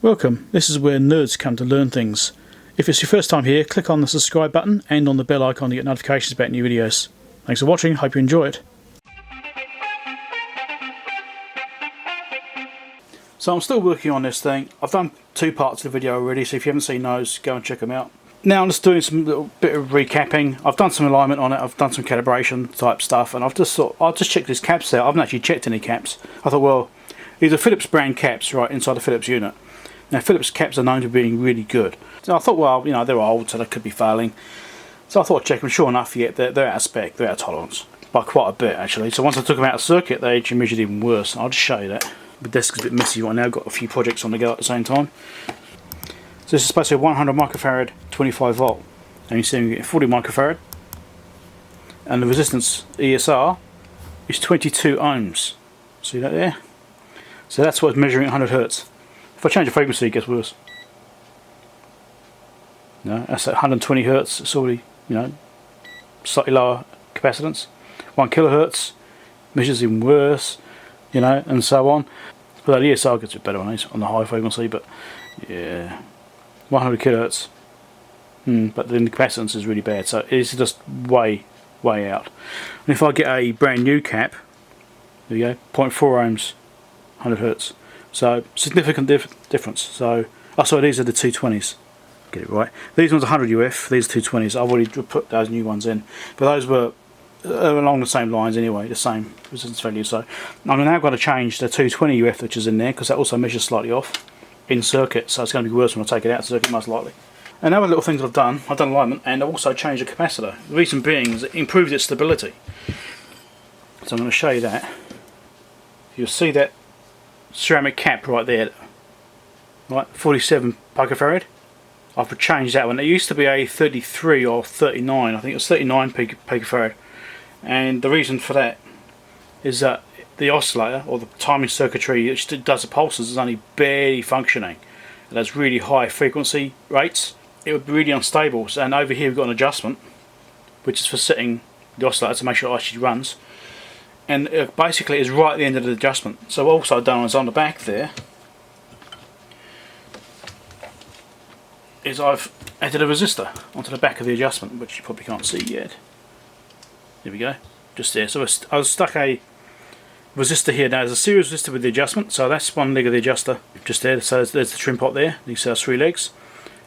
Welcome, this is where nerds come to learn things. If it's your first time here, click on the subscribe button and on the bell icon to get notifications about new videos. Thanks for watching, hope you enjoy it. So I'm still working on this thing. I've done two parts of the video already, so if you haven't seen those, go and check them out. Now I'm just doing some little bit of recapping. I've done some alignment on it, I've done some calibration type stuff, and I've just thought, I'll just check these caps out. I haven't actually checked any caps. I thought, well, these are Philips brand caps, right, inside the Philips unit. Now Philips caps are known to being really good. So I thought, well, you know, they're old, so they could be failing. So I thought I'd check them. Sure enough, yeah, they're out of spec, they're out of tolerance. By quite a bit, actually. So once I took them out of circuit, they actually measured even worse. I'll just show you that. The desk is a bit messy right now, I've got a few projects on the go at the same time. So this is supposed to be 100 microfarad, 25 volt. And you see I'm getting 40 microfarad. And the resistance, ESR, is 22 ohms. See that there? So that's what it's measuring at 100 hertz. If I change the frequency, it gets worse. No, that's at 120 hertz. It's already, you know, slightly lower capacitance. 1 kilohertz measures even worse, you know, and so on. Although the ESR gets a bit better on the high frequency, but yeah, 100 kilohertz. But then the capacitance is really bad, so it's just way out. And if I get a brand new cap, there you go, 0.4 ohms, 100 hertz. So significant difference. So, oh sorry, these are the 220s. Get it right. These ones are 100 UF. These are 220s. I've already put those new ones in, but those were along the same lines anyway, the same resistance value. So I'm now going to change the 220 UF which is in there, because that also measures slightly off in circuit. So it's going to be worse when I take it out of circuit, most likely. And other little things I've done alignment, and I've also changed the capacitor. The reason being is it improved its stability. So I'm going to show you that. You'll see that ceramic cap right there, right, 47 picofarad. I've changed that one. It used to be a 33 or 39, I think it was 39 picofarad, and the reason for that is that the oscillator, or the timing circuitry which does the pulses, is only barely functioning. It has really high frequency rates. It would be really unstable. And over here we've got an adjustment, which is for setting the oscillator to make sure it actually runs. And it basically is right at the end of the adjustment. So what I've also done is on the back there is I've added a resistor onto the back of the adjustment, which you probably can't see yet. There we go, just there. So I've stuck a resistor here. Now there's a series resistor with the adjustment, so that's one leg of the adjuster just there. So there's the trim pot there. You see there's 3 legs,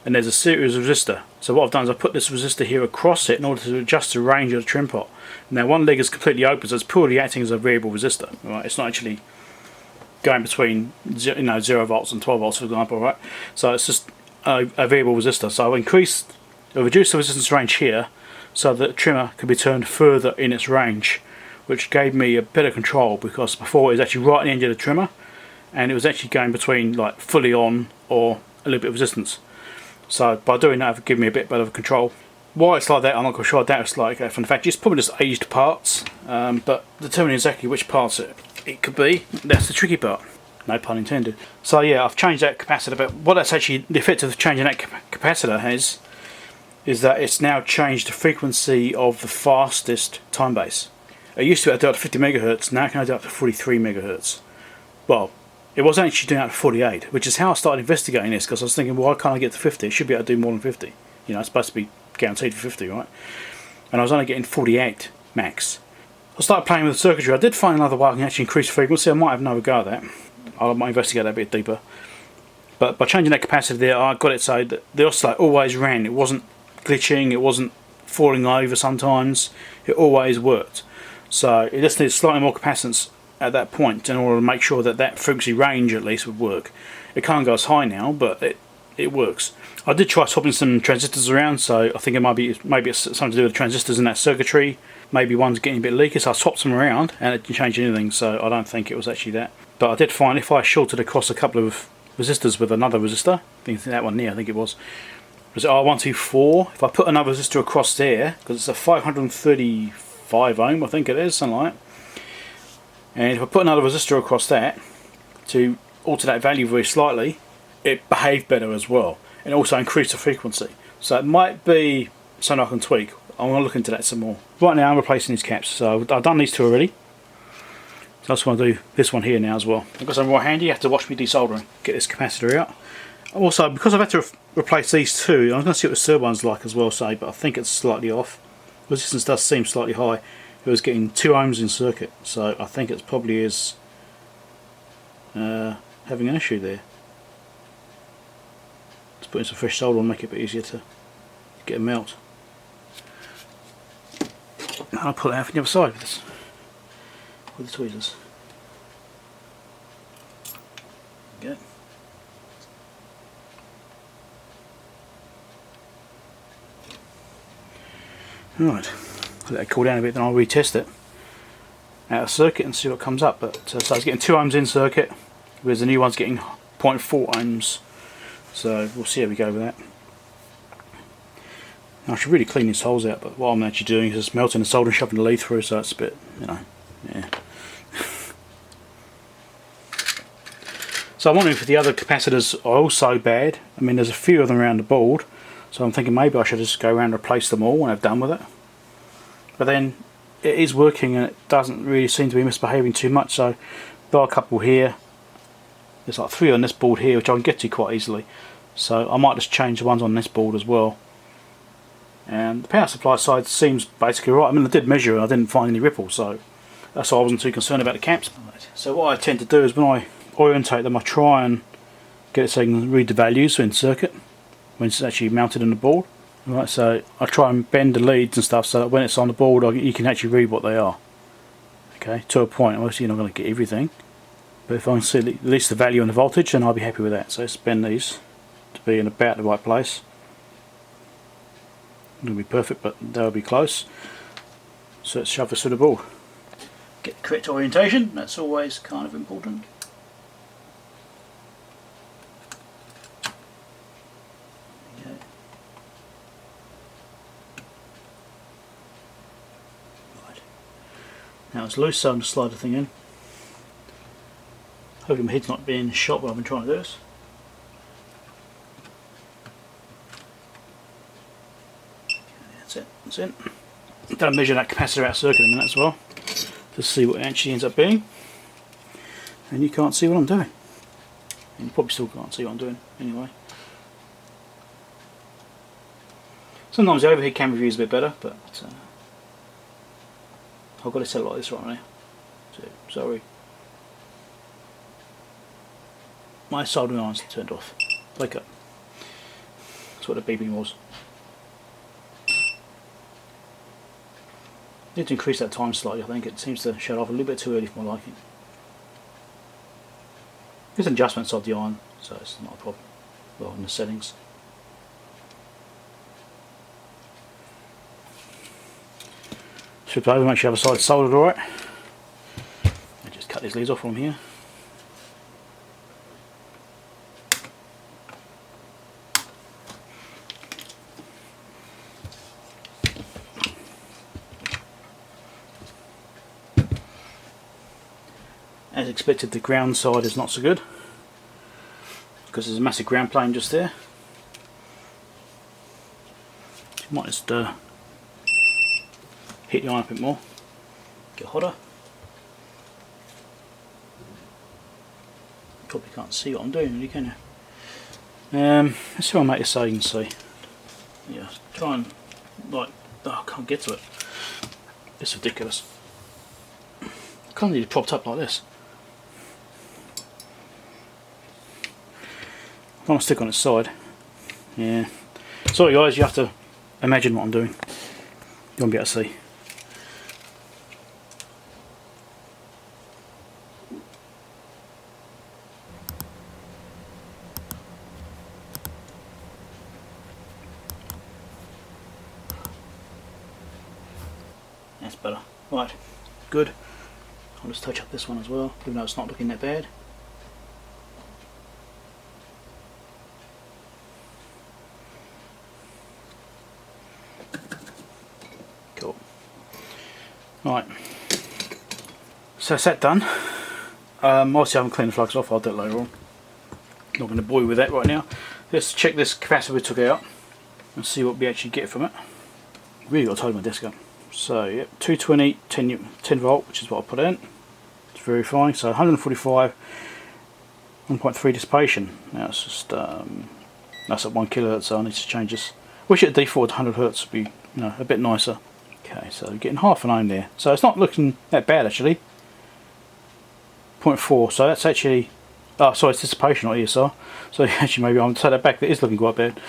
and there's a series resistor. So what I've done is I've put this resistor here across it in order to adjust the range of the trim pot. Now one leg is completely open, so it's purely acting as a variable resistor. Right? It's not actually going between 0 volts and 12 volts, for example. Right? So it's just a variable resistor. So I've reduced the resistance range here, so that the trimmer can be turned further in its range, which gave me a better control, because before it was actually right at the end of the trimmer, and it was actually going between like fully on or a little bit of resistance. So by doing that, it given me a bit better control. Why it's like that, I'm not quite sure. I doubt it's like from the fact it's probably just aged parts, but determining exactly which parts it could be, that's the tricky part. No pun intended. So yeah, I've changed that capacitor, but what that's actually, the effect of changing that capacitor has, is that it's now changed the frequency of the fastest time base. It used to be able to do up to 50 megahertz, now it can do up to 43 megahertz. Well, it was actually doing up to 48, which is how I started investigating this, because I was thinking, well, why can't I get to 50? It should be able to do more than 50. You know, it's supposed to be guaranteed for 50, right? And I was only getting 48 max. I started playing with the circuitry. I did find another way I can actually increase the frequency. I might have another go at that. I might investigate that a bit deeper. But by changing that capacitor there, I got it so that the oscillator always ran. It wasn't glitching, it wasn't falling over sometimes. It always worked. So it just needs slightly more capacitance at that point in order to make sure that that frequency range at least would work. It can't go as high now, but it works. I did try swapping some transistors around, so I think it might be maybe it's something to do with the transistors in that circuitry. Maybe one's getting a bit leaky, so I swapped them around and it didn't change anything, so I don't think it was actually that. But I did find if I shorted across a couple of resistors with another resistor, I think that one there, I think it was R124, if I put another resistor across there, because it's a 535 ohm, I think it is, something like that. And if I put another resistor across that to alter that value very slightly, it behaved better as well, and also increased the frequency. So it might be something I can tweak. I'm going to look into that some more. Right now I'm replacing these caps, so I've done these two already. So I just want to do this one here now as well. Because I'm right handy, you have to watch me desoldering. Get this capacitor out. Also, because I've had to replace these two, I'm going to see what the third one's like as well, say, but I think it's slightly off. Resistance does seem slightly high. It was getting 2 ohms in circuit, so I think it probably is having an issue there. Let's put in some fresh solder and make it a bit easier to get a melt. I'll pull it out from the other side with the tweezers. Okay. Right, let it cool down a bit, then I'll retest it out of circuit and see what comes up. But so it's getting 2 ohms in circuit, whereas the new one's getting 0.4 ohms. So we'll see how we go with that. Now I should really clean these holes out, but what I'm actually doing is just melting the solder and shoving the lead through, so it's a bit, you know, yeah. So I'm wondering if the other capacitors are also bad. I mean, there's a few of them around the board, so I'm thinking maybe I should just go around and replace them all when I'm done with it. But then it is working and it doesn't really seem to be misbehaving too much, so there are a couple here. There's like 3 on this board here, which I can get to quite easily. So I might just change the ones on this board as well. And the power supply side seems basically right. I mean, I did measure and I didn't find any ripples, so that's why I wasn't too concerned about the caps. So what I tend to do is when I orientate them, I try and get it so I can read the values in circuit when it's actually mounted in the board. Right, so I try and bend the leads and stuff so that when it's on the board you can actually read what they are. Okay, to a point. Obviously you're not going to get everything, but if I can see at least the value and the voltage, then I'll be happy with that. So let's bend these to be in about the right place. Not going to be perfect, but they'll be close. So let's shove this through the board. Get the correct orientation, that's always kind of important. Okay. Right. Now it's loose, so I'm going to slide the thing in. Hopefully my head's not being shot while I've been trying to do this. That's it. I'm going to measure that capacitor out of circuit in a minute as well, to see what it actually ends up being. And you can't see what I'm doing. And you probably still can't see what I'm doing anyway. Sometimes the overhead camera view is a bit better, but I've got to set it like this right now. So, sorry. My soldering iron's turned off. Wake up. That's what the beeping was. Need to increase that time slightly. I think it seems to shut off a little bit too early for my liking. There's adjustments of the iron, so it's not a problem. Well, in the settings. Flip over, make sure the other side's soldered alright. I just cut these leads off from here. As expected, the ground side is not so good because there's a massive ground plane just there. You might just heat the iron a bit more, get hotter. You probably can't see what I'm doing, really, can you? Let's see if I make this so you can see. Yeah, try and like, oh, I can't get to it. It's ridiculous. I can't need it propped up like this. I want to stick on its side. Yeah. Sorry guys, you have to imagine what I'm doing. You won't be able to see. That's better. Right. Good. I'll just touch up this one as well, even though it's not looking that bad. Cool. Right. So that's that done. Obviously I haven't cleaned the flux off, I'll do it later on. Not going to bore you with that right now. Let's check this capacitor we took out and see what we actually get from it. Really got to tidy my desk up. So yep, 220, 10 volt, which is what I put in. verifying. So 145, 1.3 dissipation. Now it's just that's at 1 kilohertz, so I need to change this. Wish it default to 100 hertz would be, you know, a bit nicer. Okay, so getting half an ohm there. So it's not looking that bad actually. 0.4. So that's actually, oh sorry, it's dissipation, not ESR. So actually maybe I'll take that back. That is looking quite bad.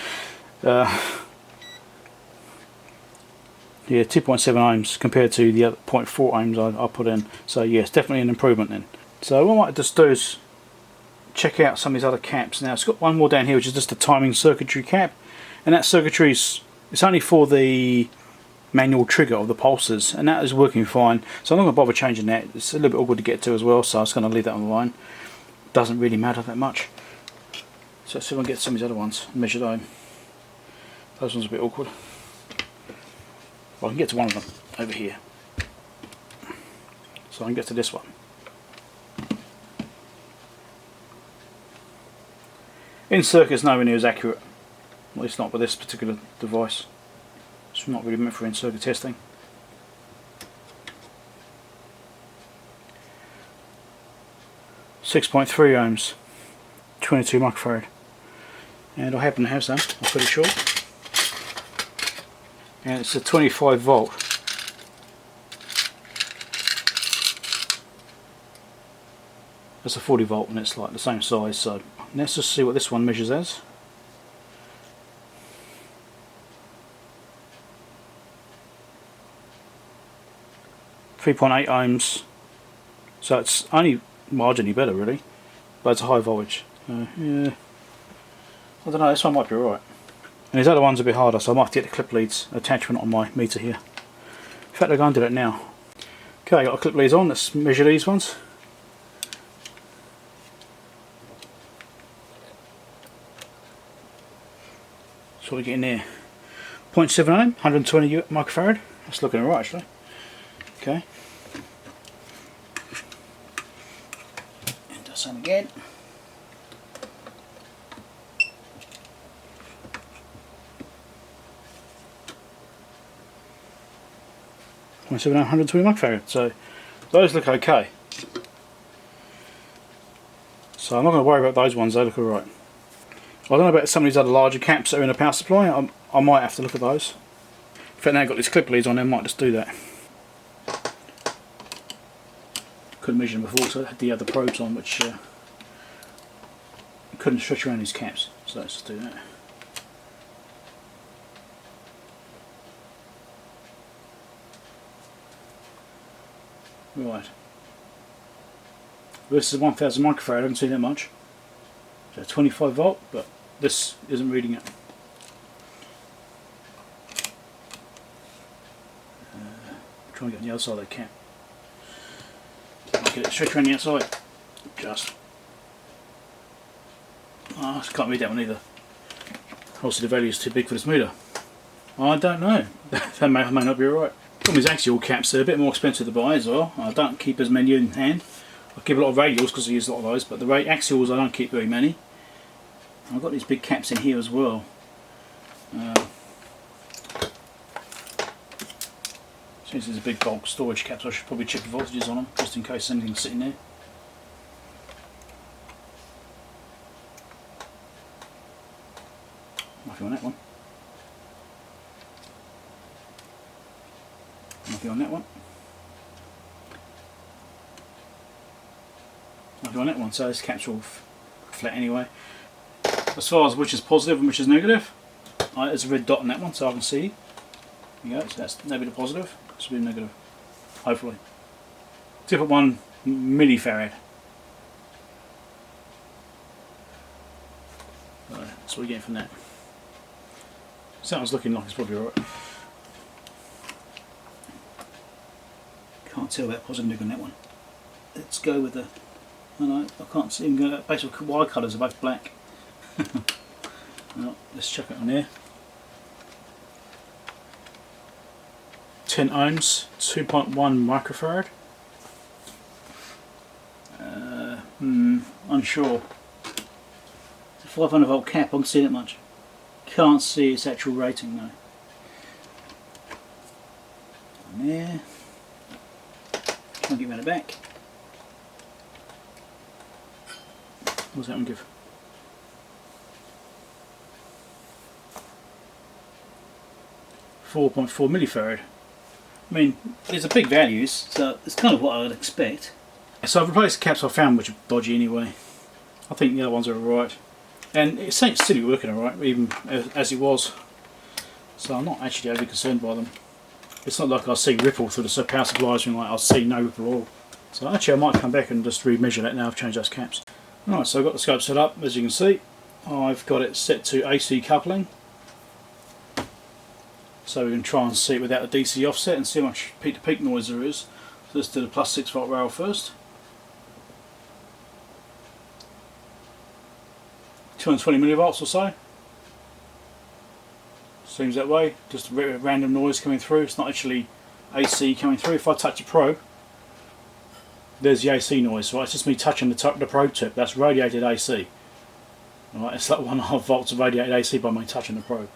Yeah, 2.7 ohms compared to the other 0.4 ohms I put in. So yes, definitely an improvement then. So what I might just do is check out some of these other caps. Now it's got one more down here which is just a timing circuitry cap, and that circuitry's, it's only for the manual trigger of the pulses, and that is working fine. So I'm not going to bother changing that. It's a little bit awkward to get to as well, so I'm just going to leave that on the line. Doesn't really matter that much. So let's see if I can get some of these other ones measured home. Those ones are a bit awkward. Well, I can get to one of them over here. So I can get to this one. In circuit is nowhere near as accurate. At least not with this particular device. It's not really meant for in circuit testing. .3 ohms, 22 microfarad. And I happen to have some, I'm pretty sure. And it's a 25 volt. That's a 40 volt and it's like the same size, so let's just see what this one measures as. .8 ohms, so it's only marginally better really, but it's a high voltage. Yeah, I don't know, this one might be alright. And these other ones are a bit harder, so I might have to get the clip leads attachment on my meter here. In fact, I'll go and do that now. Okay, I got the clip leads on, let's measure these ones. So what are we getting there? 0.7 ohm, 120 microfarad. That's looking alright actually. Okay. And do some again. .7 ohm, 120 microfarad. So those look okay. So I'm not going to worry about those ones, they look alright. I don't know about some of these other larger caps that are in a power supply. I might have to look at those. In fact, now I've got these clip leads on, I might just do that. Couldn't measure them before, so I had the other probes on which couldn't stretch around these caps. So let's just do that. Right. This is 1000 microfarad, I haven't seen that much. So 25 volt, but this isn't reading it. Try and get on the other side of the cap. Get it stretch around the outside. Just. Oh, I can't read that one either. Also, the value is too big for this meter. I don't know. That may or may not be alright. Some of these axial caps, they're a bit more expensive to buy as well. I don't keep as many in hand. I keep a lot of radials because I use a lot of those, but the axials I don't keep very many. I've got these big caps in here as well. Since there's a big bulk storage cap, so I should probably check the voltages on them just in case anything's sitting there. Nothing on that one. Nothing on that one. Nothing on that one, so this cap's all flat anyway. As far as which is positive and which is negative, there's a red dot on that one so I can see. There you go, so that's maybe the positive, this will be negative, hopefully. 2.1 millifarad. That's what we're getting from that. Sounds looking like it's probably alright. Can't tell about positive and negative on that one. Let's go with the, I can't see them go, basically wire colours are both black. Well, let's chuck it on there. 10 ohms, 2.1 microfarad. Unsure. It's a 500 volt cap, I can see that much. Can't see its actual rating though. On there. Try and get around the back. What does that one give? 4.4 millifarad. I mean, these are big values, so it's kind of what I would expect. So I've replaced the caps I found, which are dodgy anyway. I think the other ones are alright. And it seems to be working alright, even as it was. So I'm not actually overly concerned by them. It's not like I see ripple through the power supplies, and like I'll see no ripple at all. So actually I might come back and just remeasure that now I've changed those caps. Alright, so I've got the scope set up, as you can see. I've got it set to AC coupling. So we can try and see it without the DC offset and see how much peak to peak noise there is. So let's do the plus 6 volt rail first. 220 millivolts or so. Seems that way, just a random noise coming through. It's not actually AC coming through. If I touch a probe, there's the AC noise. So it's just me touching the probe tip. That's radiated AC. Alright, it's like 1.5 volts of radiated AC by me touching the probe.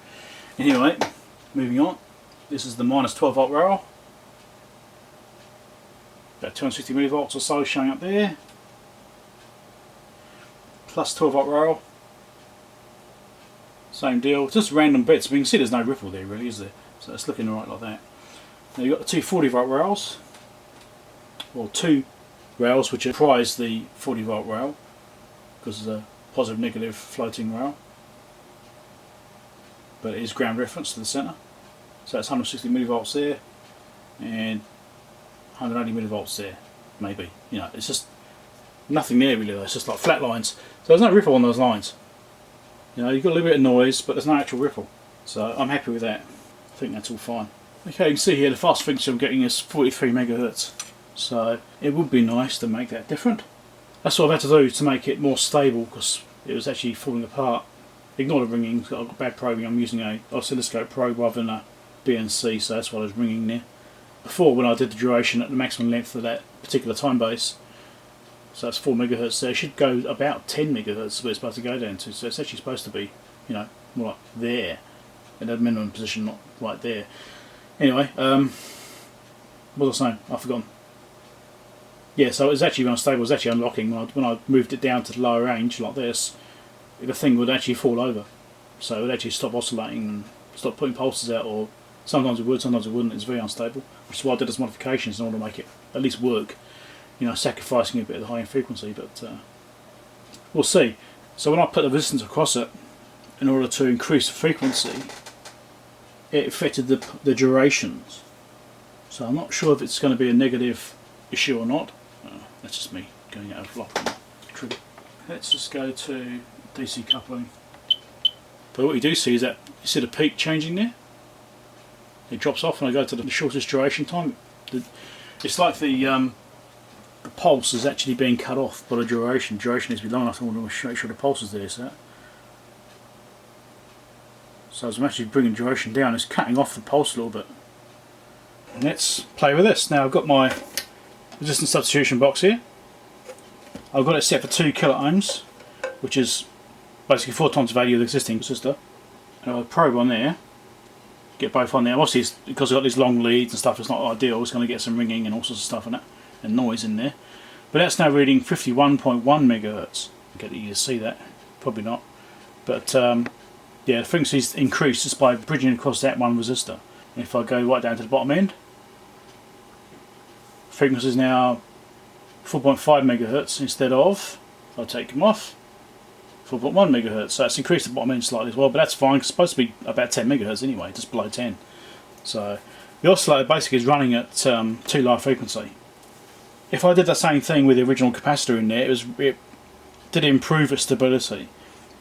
Anyway, moving on. This is the minus 12 volt rail. About 260 millivolts or so showing up there. Plus 12 volt rail. Same deal, just random bits. We can see there's no ripple there really, is there? So it's looking alright like that. Now you've got the two 40 volt rails, or two rails which comprise the 40 volt rail, because there's a positive negative floating rail. But it is ground reference to the centre. So it's 160 millivolts there, and 180 millivolts there, maybe. You know, it's just nothing there really, it's just like flat lines. So there's no ripple on those lines. You know, you've got a little bit of noise, but there's no actual ripple. So I'm happy with that. I think that's all fine. Okay, you can see here the fast frequency I'm getting is 43 megahertz. So it would be nice to make that different. That's what I've had to do to make it more stable, because it was actually falling apart. Ignore the ringing, I've got bad probing. I'm using a oscilloscope probe rather than a BNC, so that's why there's ringing there. Before, when I did the duration at the maximum length of that particular time base, so that's 4 megahertz there, it should go about 10 megahertz where it's supposed to go down to, so it's actually supposed to be, you know, more like there, in a minimum position, not right there. Anyway, what was I saying? I've forgotten. Yeah, so it was actually unstable, it was actually unlocking. When I moved it down to the lower range like this, the thing would actually fall over. So it would actually stop oscillating and stop putting pulses out, or sometimes it would, sometimes it wouldn't. It's very unstable, which is why I did those modifications in order to make it at least work. You know, sacrificing a bit of the high end frequency, but we'll see. So when I put the resistance across it, in order to increase the frequency, it affected the durations. So I'm not sure if it's going to be a negative issue or not. That's just me going out of lock on the trigger. Let's just go to DC coupling. But what you do see is that you see the peak changing there. It drops off and I go to the shortest duration time. It's like the pulse is actually being cut off by the duration. Duration needs to be long enough. I want to make sure the pulse is there. So as I'm actually bringing duration down, it's cutting off the pulse a little bit. And let's play with this. Now I've got my resistance substitution box here. I've got it set for 2 kilo ohms, which is basically 4 times the value of the existing resistor. And I'll probe on there, get both on there. Obviously, it's, because I've got these long leads and stuff, it's not ideal. It's going to get some ringing and all sorts of stuff in it, and noise in there. But that's now reading 51.1 megahertz. Get you to see that, probably not. But yeah, the frequency's increased just by bridging across that one resistor. And if I go right down to the bottom end, frequency is now 4.5 megahertz instead of, if I take them off, 4.1 megahertz. So it's increased the bottom end slightly as well, but that's fine. It's supposed to be about 10 megahertz anyway, just below 10. So the oscillator basically is running at too low frequency. If I did the same thing with the original capacitor in there, it did improve its stability,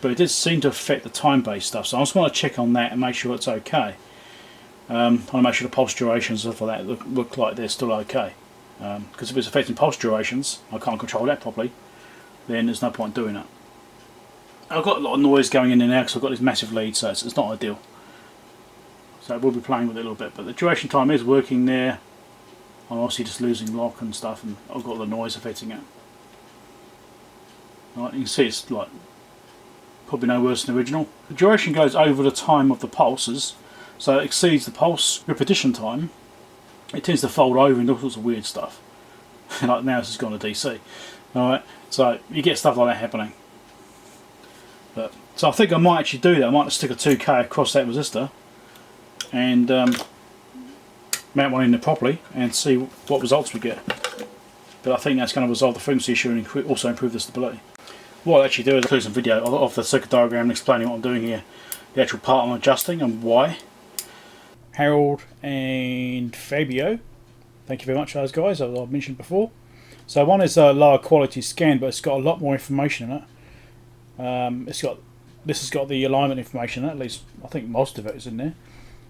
but it did seem to affect the time-based stuff. So I just want to check on that and make sure it's okay. I want to make sure the pulse durations and stuff like that look like they're still okay. Because if it's affecting pulse durations, I can't control that properly, then there's no point doing it. I've got a lot of noise going in there now because I've got this massive lead, so it's not ideal. So we'll be playing with it a little bit, but the duration time is working there. I'm obviously just losing lock and stuff, and I've got the noise affecting it. Right, you can see it's like probably no worse than the original. The duration goes over the time of the pulses, so it exceeds the pulse repetition time. It tends to fold over and all sorts of weird stuff. Like now it's just gone to DC. Alright, so you get stuff like that happening. But so I think I might actually do that. I might stick a 2K across that resistor and mount one in there properly and see what results we get. But I think that's going to resolve the frequency issue and also improve the stability. What I'll actually do is include some video of the circuit diagram and explaining what I'm doing here, the actual part I'm adjusting and why. Harold and Fabio, thank you very much, those guys, as I've mentioned before. So one is a lower quality scan, but it's got a lot more information in it. This has got the alignment information in it, at least I think most of it is in there.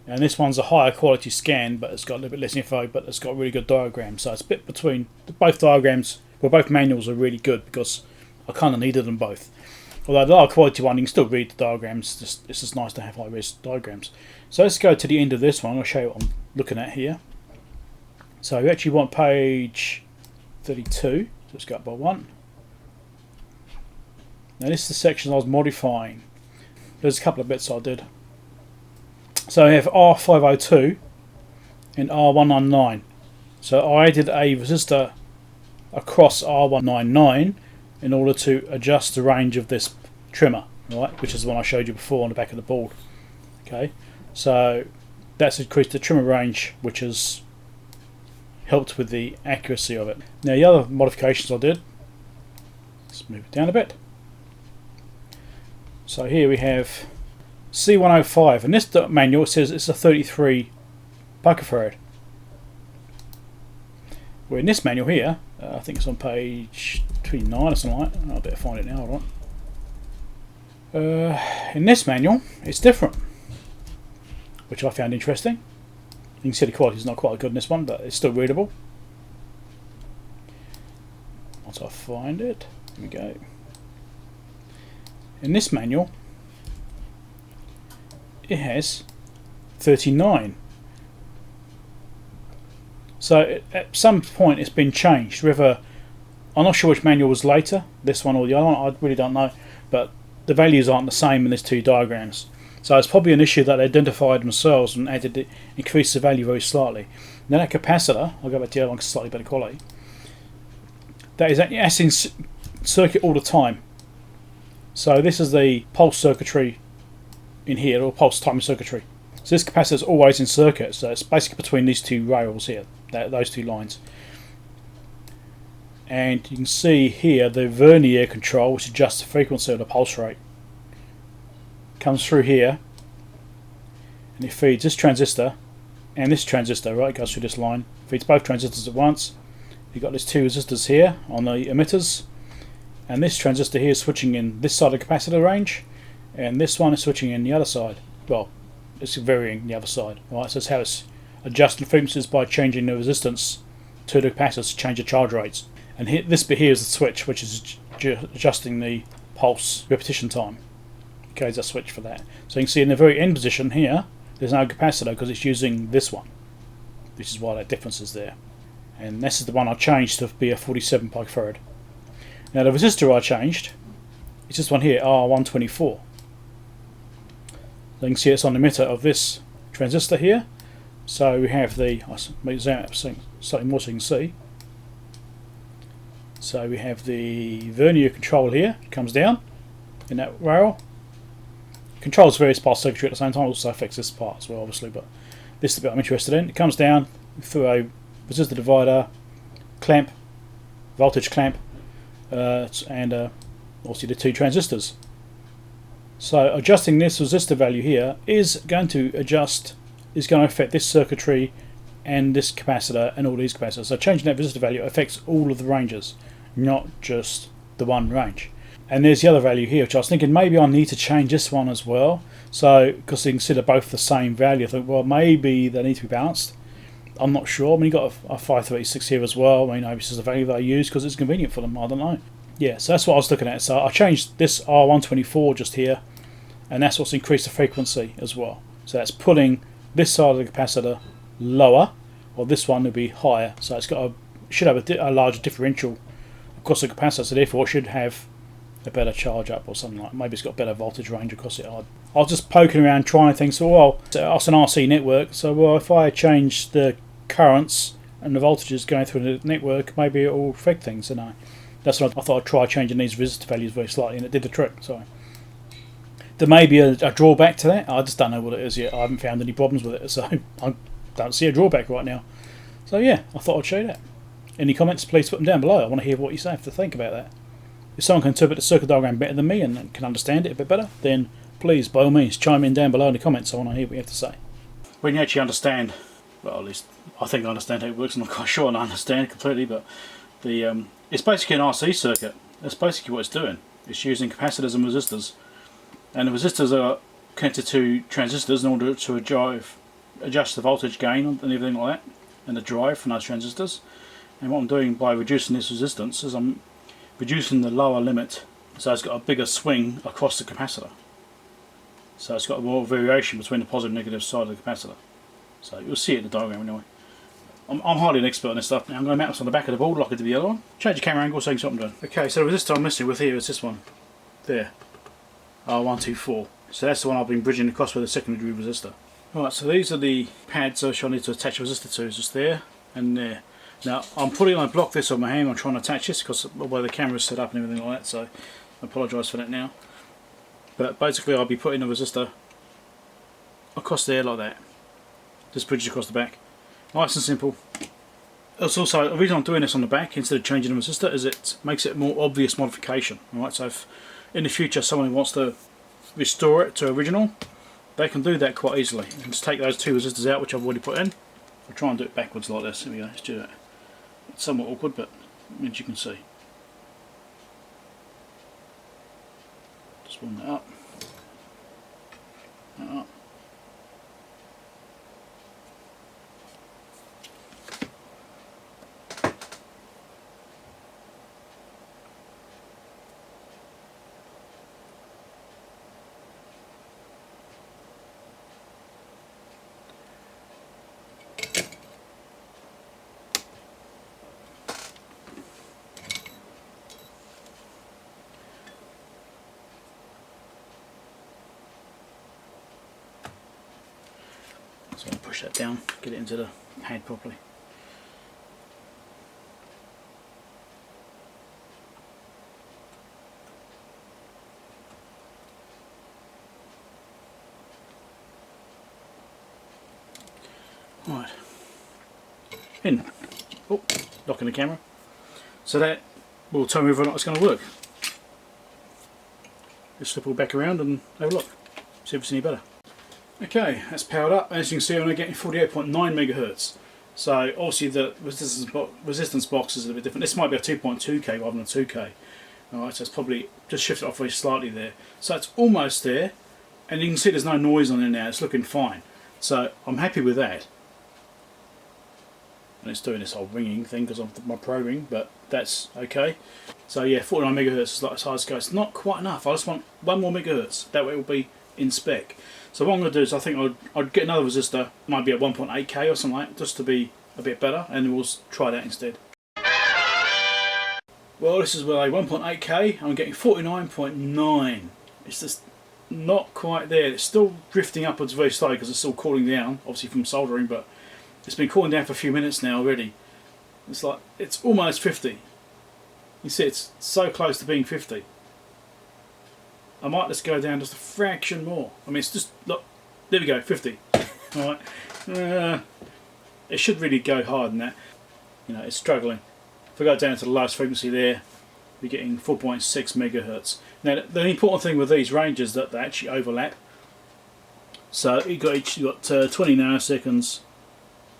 And this one's a higher quality scan, but it's got a little bit less info, but it's got really good diagrams. So it's a bit between both diagrams. Well, both manuals are really good because I kind of needed them both. Although the lower quality one, you can still read the diagrams. It's just nice to have high-res diagrams. So let's go to the end of this one. I'll show you what I'm looking at here. So we actually want page 32. So let's go up by one. Now this is the section I was modifying. There's a couple of bits I did. So I have R502 and R199. So I added a resistor across R199 in order to adjust the range of this trimmer, right? Which is the one I showed you before on the back of the board. Okay, so that's increased the trimmer range, which has helped with the accuracy of it. Now the other modifications I did, let's move it down a bit. So here we have C105, and this manual says it's a 33 picofarad. Where in this manual here, I think it's on page 29 or something like that. I better find it now, hold on. In this manual, it's different, which I found interesting. You can see the quality is not quite good in this one, but it's still readable. Once I find it, here we go. In this manual, it has 39. So at some point it's been changed. Whether, I'm not sure which manual was later, this one or the other one, I really don't know, but the values aren't the same in these two diagrams. So it's probably an issue that they identified themselves and increased the value very slightly. Now that capacitor, I'll go back to the other one because it's slightly better quality, that's in circuit all the time. So this is the pulse circuitry in here, or pulse timing circuitry. So this capacitor is always in circuit, so it's basically between these two rails here, those two lines. And you can see here the vernier control, which adjusts the frequency of the pulse rate, comes through here, and it feeds this transistor and this transistor, right? It goes through this line, feeds both transistors at once. You've got these two resistors here on the emitters, and this transistor here is switching in this side of the capacitor range, and this one is switching in the other side. Well, it's varying the other side, right? So that's how it's adjusting frequencies by changing the resistance to the capacitors to change the charge rates. And here, this bit here is the switch, which is adjusting the pulse repetition time. Okay, there's a switch for that. So you can see in the very end position here, there's no capacitor because it's using this one, which is why that difference is there. And this is the one I changed to be a 47 picofarad. Now the resistor I changed, it's this one here, R124. So you can see it's on the emitter of this transistor here. So we have the, I'll make it zoom out slightly more so you can see. So we have the vernier control here, it comes down in that rail. Controls various parts of circuitry at the same time, also affects this part as well obviously, but this is the bit I'm interested in. It comes down through a resistor divider, clamp, voltage clamp, and also the two transistors. So adjusting this resistor value here is going to affect this circuitry and this capacitor and all these capacitors. So changing that resistor value affects all of the ranges, not just the one range. And there's the other value here, which I was thinking maybe I need to change this one as well. So because you can see they're both the same value, I think, well, maybe they need to be balanced. I'm not sure. I mean, you've got a 536 here as well. I mean, maybe this is the value that I use because it's convenient for them. I don't know. Yeah, so that's what I was looking at. So I changed this R124 just here, and that's what's increased the frequency as well. So that's putting this side of the capacitor lower, or this one will be higher. So it's got should have a larger differential across the capacitor, so therefore it should have a better charge up or something like that. Maybe it's got better voltage range across it. I was just poking around trying things. So, well, it's an RC network, so well, if I change the currents and the voltages going through the network, maybe it will affect things. And that's what I thought I'd try changing these resistor values very slightly, and it did the trick. So There may be a drawback to that. I just don't know what it is yet. I haven't found any problems with it, so I don't see a drawback right now. So yeah, I thought I'd show you that. Any comments, please put them down below. I want to hear what you have to think about that. If someone can interpret the circuit diagram better than me and can understand it a bit better, then please, by all means, chime in down below in the comments. I want to hear what you have to say. When you actually understand, well, at least I think I understand how it works. I'm not quite sure I understand completely, but it's basically an RC circuit. That's basically what it's doing. It's using capacitors and resistors, and the resistors are connected to transistors in order to adjust the voltage gain and everything like that, and the drive from those transistors. And what I'm doing by reducing this resistance is I'm reducing the lower limit, so it's got a bigger swing across the capacitor. So it's got more variation between the positive and negative side of the capacitor. So you'll see it in the diagram anyway. I'm hardly an expert on this stuff. Now I'm going to mount this on the back of the board like I did the other one. Change the camera angle so you can see what I'm doing. Okay, so the resistor I'm messing with here is this one. There. R124. So that's the one I've been bridging across with a secondary resistor. Right, so these are the pads which I need to attach a resistor to. It's just there and there. Now I'm putting on a block this on my hand. I'm trying to attach this because of the way the camera's set up and everything like that. So I apologise for that now. But basically I'll be putting a resistor across there like that. Just bridges across the back. Nice and simple. It's also, the reason I'm doing this on the back instead of changing the resistor is it makes it a more obvious modification. Alright, so if in the future someone wants to restore it to original, they can do that quite easily. You can just take those two resistors out which I've already put in. I'll try and do it backwards like this. Here we go, let's do that. It's somewhat awkward, but as you can see. Just warm that up. That up. So I'll push that down, get it into the pad properly. Right. In. Oh, locking the camera. So that will tell me whether or not it's going to work. Just flip it all back around and have a look. See if it's any better. Okay, that's powered up. As you can see, I'm only getting 48.9 megahertz. So obviously the resistance box is a bit different. This might be a 2.2k rather than a 2k. Alright, so it's probably just shifted off very slightly there. So it's almost there, and you can see there's no noise on it now. It's looking fine. So I'm happy with that. And it's doing this whole ringing thing because of my probing, but that's okay. So yeah, 49 megahertz is like as high as it goes. It's not quite enough. I just want 1 more megahertz. That way it will be in spec. So what I'm going to do is I think I'd get another resistor, might be at 1.8k or something like that, just to be a bit better, and we'll try that instead. Well, this is with a 1.8k, I'm getting 49.9. It's just not quite there. It's still drifting upwards very slowly because it's still cooling down, obviously from soldering, but it's been cooling down for a few minutes now already. It's like, it's almost 50. You see, it's so close to being 50. I might just go down just a fraction more. I mean, it's just, look, there we go, 50. Alright. It should really go higher than that. You know, it's struggling. If I go down to the lowest frequency there, we're getting 4.6 megahertz. Now, the important thing with these ranges is that they actually overlap. So you've got 20 nanoseconds,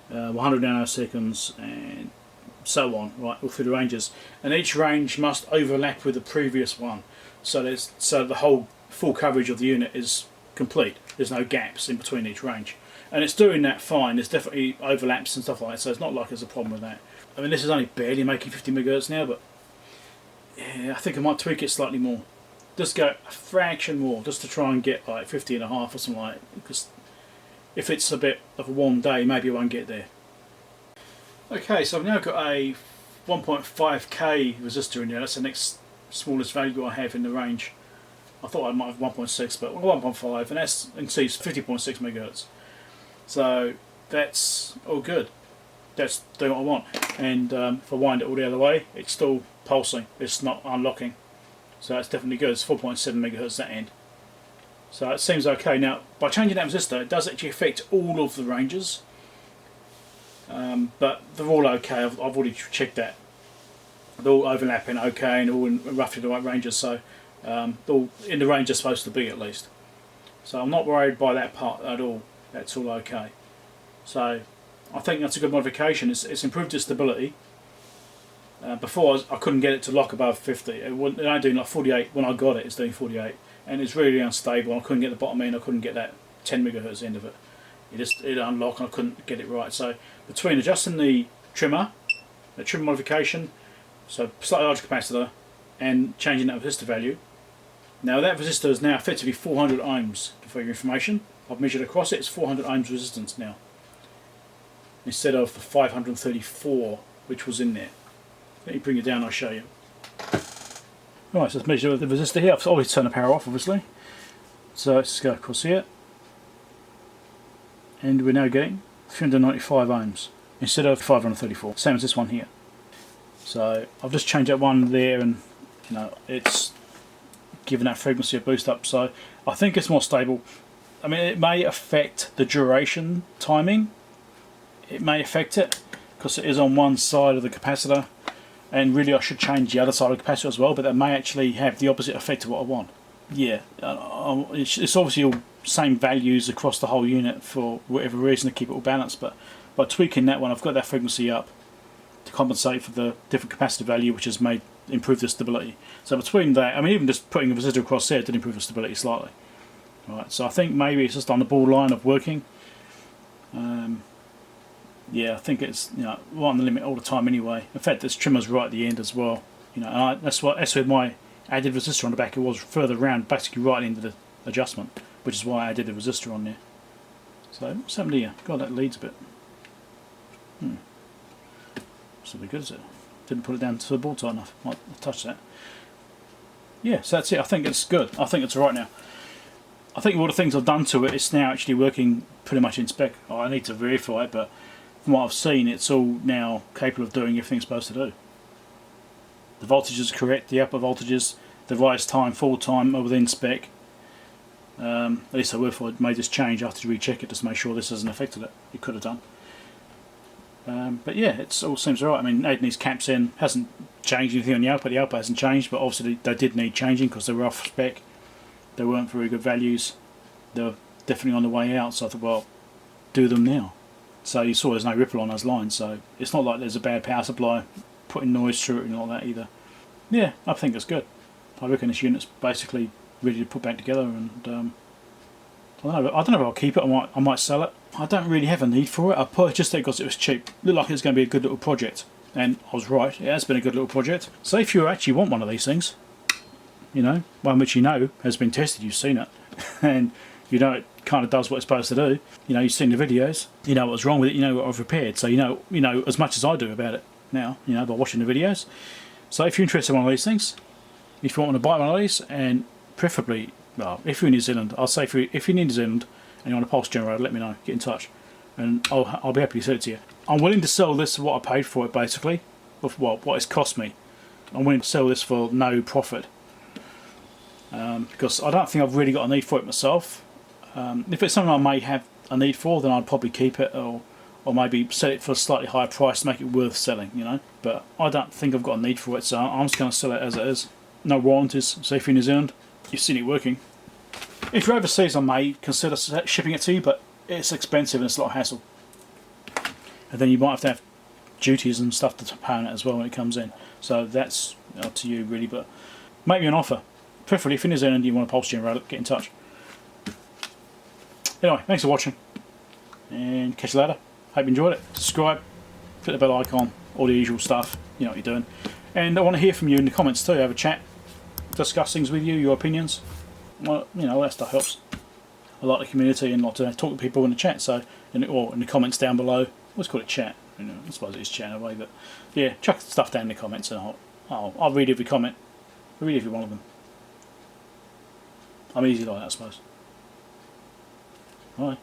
100 nanoseconds, and so on, right, all through the ranges. And each range must overlap with the previous one. So the whole full coverage of the unit is complete. There's no gaps in between each range. And it's doing that fine. There's definitely overlaps and stuff like that, so it's not like there's a problem with that. I mean, this is only barely making 50 megahertz now, but yeah, I think I might tweak it slightly more. Just go a fraction more, just to try and get like 50 and a half or something like that. Because if it's a bit of a warm day, maybe I won't get there. Okay, so I've now got a 1.5k resistor in there. That's the next smallest value I have in the range. I thought I might have 1.6, but 1.5, and that's, you can see, 50.6 megahertz. So that's all good. That's doing what I want. And if I wind it all the other way, it's still pulsing. It's not unlocking. So that's definitely good. It's 4.7 megahertz that end. So it seems okay. Now, by changing that resistor, it does actually affect all of the ranges, but they're all okay. I've already checked that. They're all overlapping okay and all in roughly the right ranges, so they're all in the range they're supposed to be at least. So I'm not worried by that part at all. That's all okay. So I think that's a good modification. It's improved its stability. Before I couldn't get it to lock above 50. It only doing like 48. When I got it, it's doing 48, and it's really unstable. I couldn't get the bottom end. I couldn't get that 10 megahertz end of it. It unlocked, and I couldn't get it right. So between adjusting the trimmer modification, so slightly larger capacitor, and changing that resistor value. Now that resistor is now effectively 400 ohms. For your information, I've measured across it. It's 400 ohms resistance now, instead of the 534 which was in there. Let me bring it down, I'll show you. Right, so let's measure the resistor here. I've always turned the power off, obviously. So let's go across here. And we're now getting 395 ohms instead of 534. Same as this one here. So I've just changed that one there, and it's given that frequency a boost up. So I think it's more stable. I mean, it may affect the duration timing. It may affect it because it is on one side of the capacitor. And really I should change the other side of the capacitor as well, but that may actually have the opposite effect of what I want. Yeah, it's obviously all same values across the whole unit for whatever reason to keep it all balanced, but by tweaking that one I've got that frequency up to compensate for the different capacitor value, which has improved the stability. So between that, I mean, even just putting a resistor across there did improve the stability slightly. Right, so I think maybe it's just on the borderline of working. Yeah, I think it's right on the limit all the time anyway. In fact, this trimmer's right at the end as well. And that's with my added resistor on the back. It was further round, basically right into the adjustment, which is why I added the resistor on there. So what's happened here? God, that leads a bit. So be good, is it? Didn't put it down to the board tight enough. Might touch that. Yeah, so that's it. I think it's good. I think it's alright now. I think all the things I've done to it, it's now actually working pretty much in spec. I need to verify it, but from what I've seen, it's all now capable of doing everything it's supposed to do. The voltages are correct, the upper voltages, the rise time, fall time are within spec. At least I would if I made this change after to recheck it just to make sure this hasn't affected it. It could have done. But yeah, it all seems alright. I mean, adding these caps in hasn't changed anything on the output. The output hasn't changed, but obviously they did need changing because they were off spec. They weren't very good values. They were definitely on the way out, so I thought, well, do them now. So you saw there's no ripple on those lines, so it's not like there's a bad power supply putting noise through it and all that either. Yeah, I think it's good. I reckon this unit's basically ready to put back together, and I don't know if I'll keep it. I might sell it. I don't really have a need for it. I purchased it because it was cheap. Looked like it was going to be a good little project, and I was right. It has been a good little project. So if you actually want one of these things, one which has been tested, you've seen it, and it kind of does what it's supposed to do. You've seen the videos. You know what's wrong with it. You know what I've repaired. So you know as much as I do about it now. By watching the videos. So if you're interested in one of these things, if you want to buy one of these, and preferably, well, if you're in New Zealand, I'll say if you're in New Zealand and you're on a pulse generator, let me know. Get in touch, and I'll be happy to sell it to you. I'm willing to sell this for what I paid for it, basically, of what it's cost me. I'm willing to sell this for no profit. Because I don't think I've really got a need for it myself. If it's something I may have a need for, then I'd probably keep it, or maybe sell it for a slightly higher price to make it worth selling, But I don't think I've got a need for it, so I'm just going to sell it as it is. No warranties, so if you're in New Zealand, you've seen it working. If you're overseas, I may consider shipping it to you, but it's expensive and it's a lot of hassle. And then you might have to have duties and stuff to pay on it as well when it comes in. So that's up to you, really, but make me an offer. Preferably if you're in New Zealand and you want a pulse generator, get in touch. Anyway, thanks for watching, and catch you later. Hope you enjoyed it. Subscribe, click the bell icon, all the usual stuff. You know what you're doing. And I want to hear from you in the comments too. Have a chat, discuss things with you, your opinions. Well, all that stuff helps. I like the community and like to talk to people in the chat. So, in the comments down below. Let's call it chat. I suppose it is chat in a way, but yeah, chuck stuff down in the comments, and I'll read every comment. I'll read every one of them. I'm easy like that, I suppose. Alright.